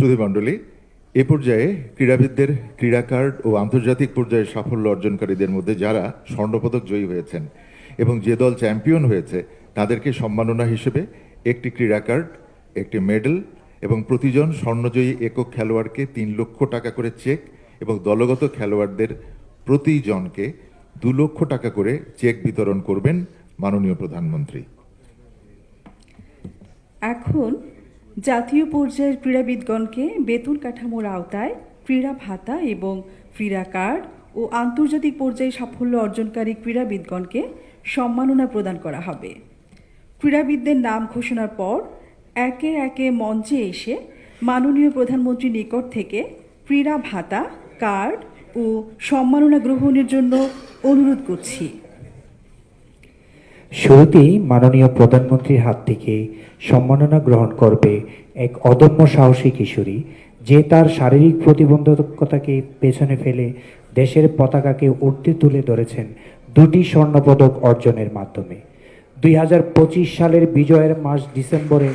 সুধীমণ্ডলী, এ পর্যায়ে ক্রীড়াবিদদের ক্রীড়া কার্ড ও আন্তর্জাতিক পর্যায়ে সাফল্য অর্জনকারীদের মধ্যে যারা স্বর্ণপদক জয়ী হয়েছেন এবং যে দল চ্যাম্পিয়ন হয়েছে তাদেরকে সম্মাননা হিসেবে একটি ক্রীড়া কার্ড, একটি মেডেল এবং প্রতিজন স্বর্ণজয়ী একক খেলোয়াড়কে ৩ লক্ষ টাকা করে চেক এবং দলগত খেলোয়াড়দের প্রতিজনকে ২ লক্ষ টাকা করে চেক বিতরণ করবেন মাননীয় প্রধানমন্ত্রী। এখন জাতীয় পর্যায়ের ক্রীড়াবিদগণকে বেতন কাঠামোর আওতায় ক্রীড়া ভাতা এবং ক্রীড়া কার্ড ও আন্তর্জাতিক পর্যায়ে সাফল্য অর্জনকারী ক্রীড়াবিদগণকে সম্মাননা প্রদান করা হবে। ক্রীড়াবিদদের নাম ঘোষণার পর একে একে মঞ্চে এসে মাননীয় প্রধানমন্ত্রীর নিকট থেকে ক্রীড়া ভাতা, কার্ড ও সম্মাননা গ্রহণের জন্য অনুরোধ করছি। শুরুতেই মাননীয় প্রধানমন্ত্রীর হাত থেকে সম্মাননা গ্রহণ করবে এক অদম্য সাহসী কিশোরী, যে তার শারীরিক প্রতিবন্ধকতাকে পেছনে ফেলে দেশের পতাকাকে ঊর্ধ্বে তুলে ধরেছেন 2টি স্বর্ণপদক অর্জনের মাধ্যমে। 2025 সালের বিজয়ের মাস ডিসেম্বরে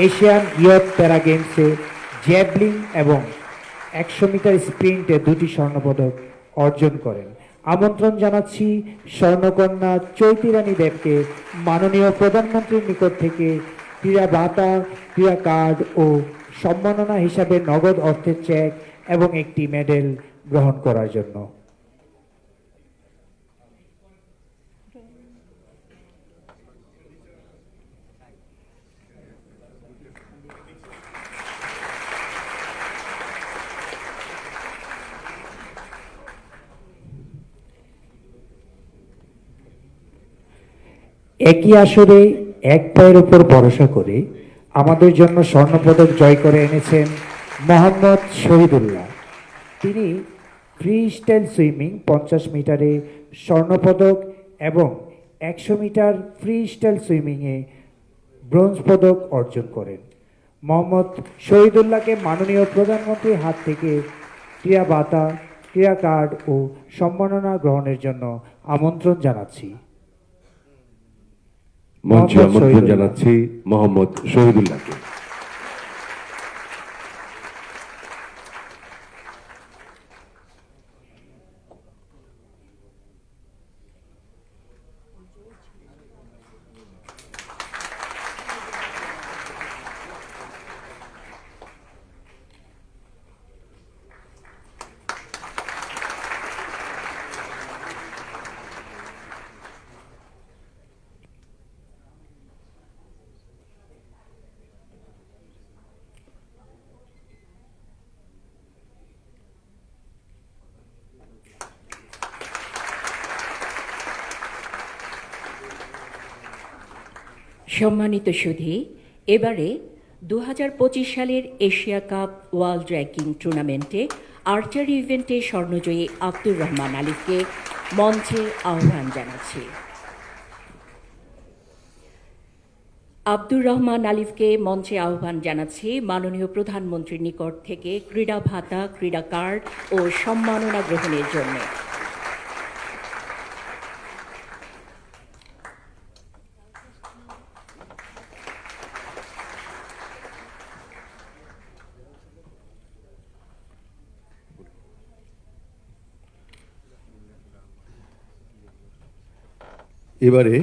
এশিয়ান ইয়থ প্যারা গেমসে জ্যাভলিন এবং 100 মিটার স্প্রিন্টে 2টি স্বর্ণপদক অর্জন করেন। আমন্ত্রণ জানাচ্ছি স্বর্ণকন্যা চৈতি রানী দেবকে মাননীয় প্রধানমন্ত্রীর নিকট থেকে ক্রীড়া ভাতা, ক্রীড়া কার্ড ও সম্মাননা হিসাবে নগদ অর্থের চেক এবং একটি মেডেল গ্রহণ করার জন্য। একই আসরে এক পায়ের উপর ভরসা করে আমাদের জন্য স্বর্ণপদক জয় করে এনেছেন মোহাম্মদ শহীদুল্লাহ। তিনি ফ্রি স্টাইল সুইমিং 50 মিটারে স্বর্ণপদক এবং 100 মিটার ফ্রি স্টাইল সুইমিংয়ে ব্রোঞ্জ পদক অর্জন করেন। মোহাম্মদ শহীদুল্লাহকে মাননীয় প্রধানমন্ত্রীর হাত থেকে ক্রীড়া ভাতা, ক্রীড়া কার্ড ও সম্মাননা গ্রহণের জন্য আমন্ত্রণ জানাচ্ছি। মঞ্চে আমন্ত্রণ জানাচ্ছি মোহাম্মদ শহীদুল্লাহকে। সম্মানিত সুধী, এবারে 2025 সালের এশিয়া কাপ ওয়ার্ল্ড র্যাঙ্কিং টুর্নামেন্টে আর্চারি ইভেন্টে স্বর্ণজয়ী আব্দুর রহমান আলিফকে মঞ্চে আহ্বান জানাচ্ছি। আব্দুর রহমান আলিফকে মঞ্চে আহ্বান জানাচ্ছি মাননীয় প্রধানমন্ত্রীর নিকট থেকে ক্রীড়া ভাতা, ক্রীড়া কার্ড ও সম্মাননা গ্রহণের জন্য। এবারে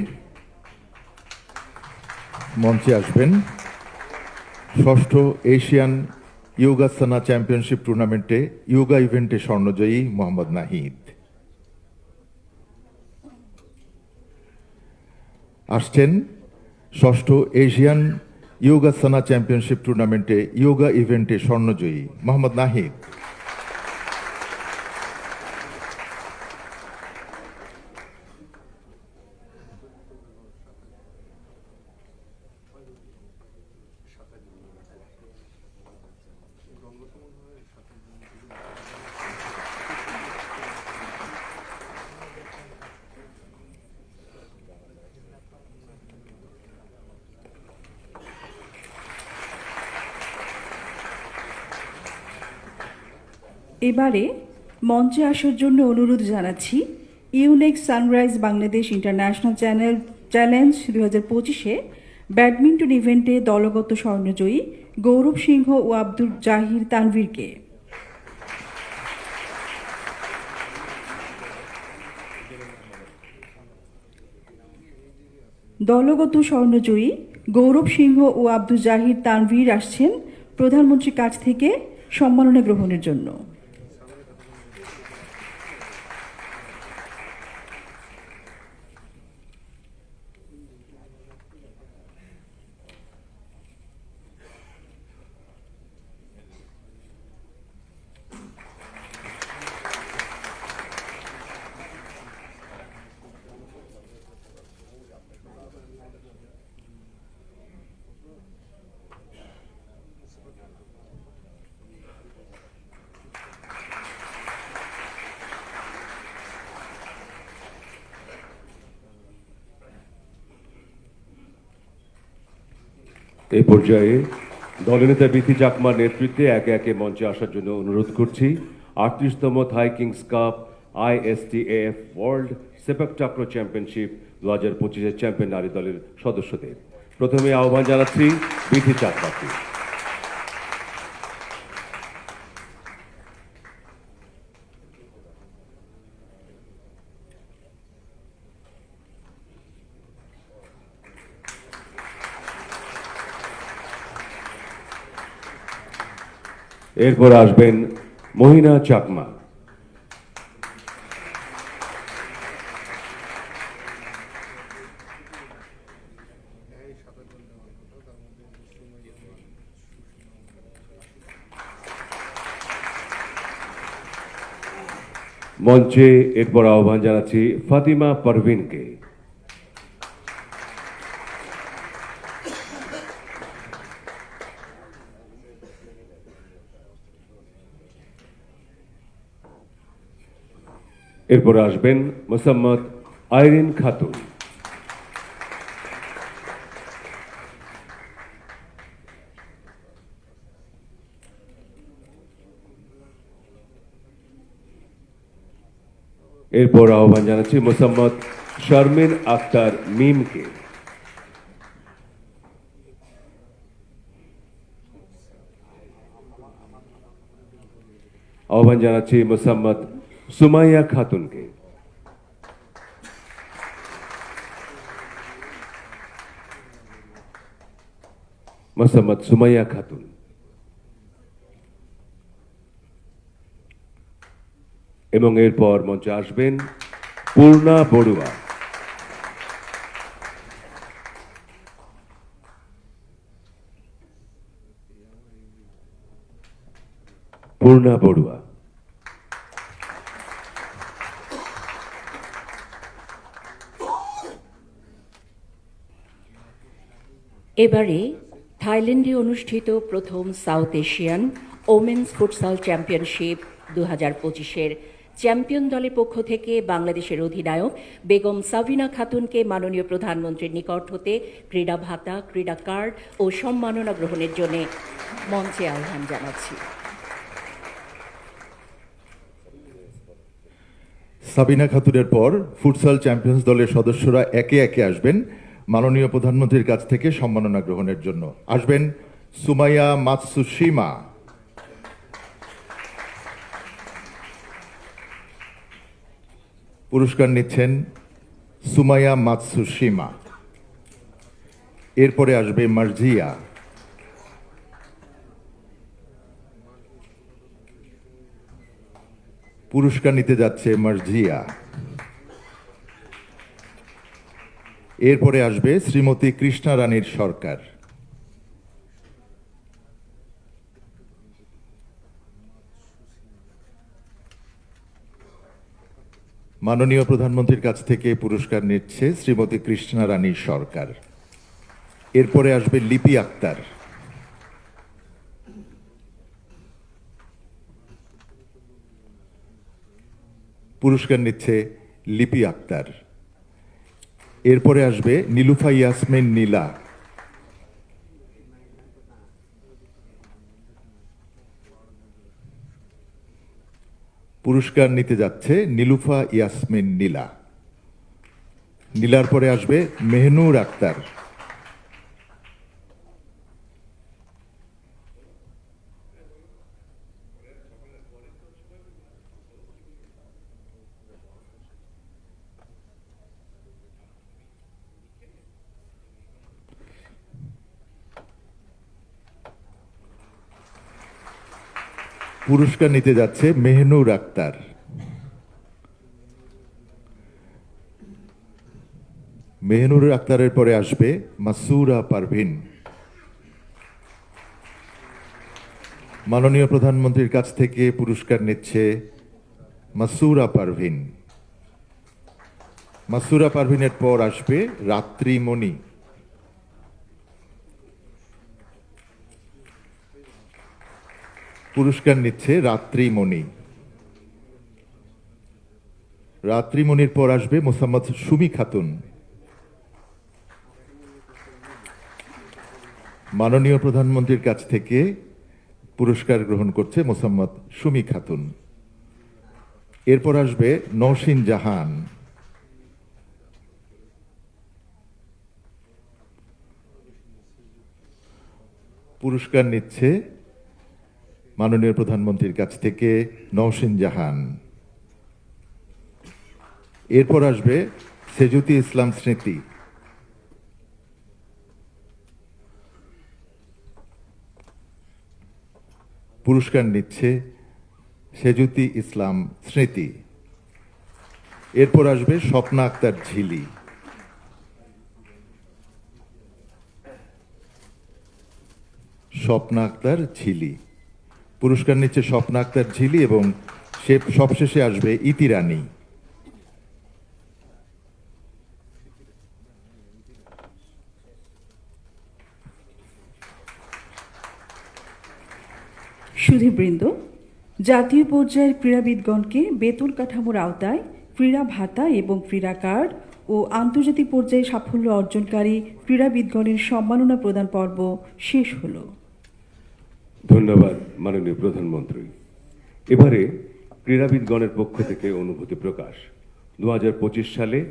মঞ্চে আসবেন ষষ্ঠ এশিয়ান ইয়োগাসনা চ্যাম্পিয়নশিপ টুর্নামেন্টে ইয়োগা ইভেন্টে স্বর্ণজয়ী মোহাম্মদ নাহিদ। আসছেন ষষ্ঠ এশিয়ান ইয়োগাসনা চ্যাম্পিয়নশিপ টুর্নামেন্টে ইয়োগা ইভেন্টে স্বর্ণজয়ী মোহাম্মদ নাহিদ। এবারে মঞ্চে আসার জন্য অনুরোধ জানাচ্ছি Yonex Sunrise Bangladesh international challenge 2025-এ ব্যাডমিন্টন ইভেন্টে দলগত স্বর্ণজয়ী গৌরব সিংহ ও আব্দুল জাহির তানভীরকে। দলগত স্বর্ণজয়ী গৌরব সিংহ ও আব্দুল জাহির তানভীর আসছেন প্রধানমন্ত্রীর কাছ থেকে সম্মাননা গ্রহণের জন্য। এই পর্যায়ে দলনেতা বিথি চাকমার নেতৃত্বে একে একে মঞ্চে আসার জন্য অনুরোধ করছি 38তম Thai Kings Cup ISTAF world sepak takraw championship 2025-এর চ্যাম্পিয়ন নারী দলের সদস্যদের। প্রথমে আহ্বান জানাচ্ছি বিথি চাকমাকে। এরপর আসবেন মহিনা চাকমা। মঞ্চে এরপর আহ্বান জানাচ্ছি ফাতিমা পারভিনকে। এরপর আসবেন মোসাম্মদ আইরিন খাতুন। এরপর আহ্বান জানাচ্ছি মোসাম্মদ শারমিন আক্তার মিমকে। আহ্বান জানাচ্ছি মোসাম্মদ সুমাইয়া খাতুনকে। মোসাম্মদ সুমাইয়া খাতুন। এবং এরপর মঞ্চে আসবেন পূর্ণা বড়ুয়া। পূর্ণা বড়ুয়া। এবারে থাইল্যান্ডে অনুষ্ঠিত প্রথম South Asian women's futsal championship 2025-এর চ্যাম্পিয়ন দলের পক্ষ থেকে বাংলাদেশের অধিনায়ক বেগম সাবিনা খাতুনকে মাননীয় প্রধানমন্ত্রীর নিকট হতে ক্রীড়া ভাতা, ক্রীড়া কার্ড ও সম্মাননা গ্রহণের জন্য মঞ্চে আহ্বান জানাচ্ছি। সাবিনা খাতুনের পর ফুটসাল চ্যাম্পিয়ন্স দলের সদস্যরা একে একে আসবেন মাননীয় প্রধানমন্ত্রীর কাছ থেকে সম্মাননা গ্রহণের জন্য। আসবেন সুমাইয়া মাতসুশিমা, পুরস্কার নিচ্ছেন সুমাইয়া মাতসুশিমা। এরপরে আসবে মার্জিয়া, পুরস্কার নিতে যাচ্ছে মার্জিয়া। এরপরে আসবে শ্রীমতী কৃষ্ণা রানীর সরকার। মাননীয় প্রধানমন্ত্রীর কাছ থেকে পুরস্কার নিচ্ছে শ্রীমতী কৃষ্ণা রানী সরকার। এরপরে আসবে লিপি আক্তার। পুরস্কার নিচ্ছে লিপি আক্তার। এরপরে আসবে নীলুফা ইয়াসমিন নীলা। পুরস্কার নিতে যাচ্ছে নীলুফা ইয়াসমিন নীলা। নীলার পরে আসবে মেহনুর আক্তার। পুরস্কার নিতে যাচ্ছে মেহনুর আক্তার। মেহনুর আক্তারের পরে আসবে মাসুরা পারভিন। মাননীয় প্রধানমন্ত্রীর কাছ থেকে পুরস্কার নিচ্ছে মাসুরা পারভিন। মাসুরা পারভিনের পর আসবে রাত্রিমণি। পুরস্কার নিচ্ছে রাত্রিমণি। রাত্রিমণির পর আসবে মোসাম্মদ সুমি খাতুন। মাননীয় প্রধানমন্ত্রীর কাছ থেকে পুরস্কার গ্রহণ করছে মোসাম্মদ সুমি খাতুন। এরপর আসবে নওশিন জাহান। পুরস্কার নিচ্ছে মাননীয় প্রধানমন্ত্রীর কাছ থেকে নওশিন জাহান। এরপর আসবে সেজুতি ইসলাম স্মৃতি। পুরস্কার নিচ্ছে সেজুতি ইসলাম স্মৃতি। এরপর আসবে স্বপ্না আক্তার ঝিলি। স্বপ্না আক্তার ঝিলি। পুরস্কার নিচ্ছে স্বপ্না আক্তার ঝিলি এবং সবশেষে আসবে ইতি রানী। সুধীবৃন্দ, জাতীয় পর্যায়ের ক্রীড়াবিদগণকে বেতন কাঠামোর আওতায় ক্রীড়া ভাতা এবং ক্রীড়া কার্ড ও আন্তর্জাতিক পর্যায়ে সাফল্য অর্জনকারী ক্রীড়াবিদগণের সম্মাননা প্রদান পর্ব শেষ হলো। ধন্যবাদ মাননীয় প্রধানমন্ত্রী। এবারে ক্রীড়াবিদগণের পক্ষ থেকে অনুভূতি প্রকাশ। 2025 সালে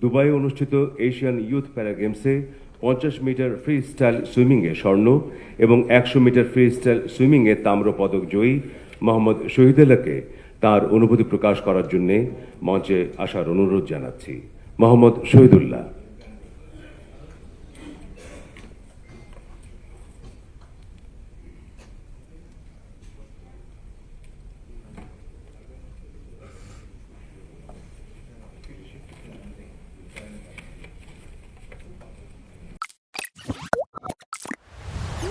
দুবাইয়ে অনুষ্ঠিত এশিয়ান ইউথ প্যারা গেমসে 50 মিটার ফ্রি স্টাইল সুইমিংয়ে স্বর্ণ এবং 100 মিটার ফ্রি স্টাইল সুইমিংয়ে তাম্র পদক জয়ী মোহাম্মদ শহীদুল্লাহকে তার অনুভূতি প্রকাশ করার জন্য মঞ্চে আসার অনুরোধ জানাচ্ছি। মোহাম্মদ শহীদুল্লাহ।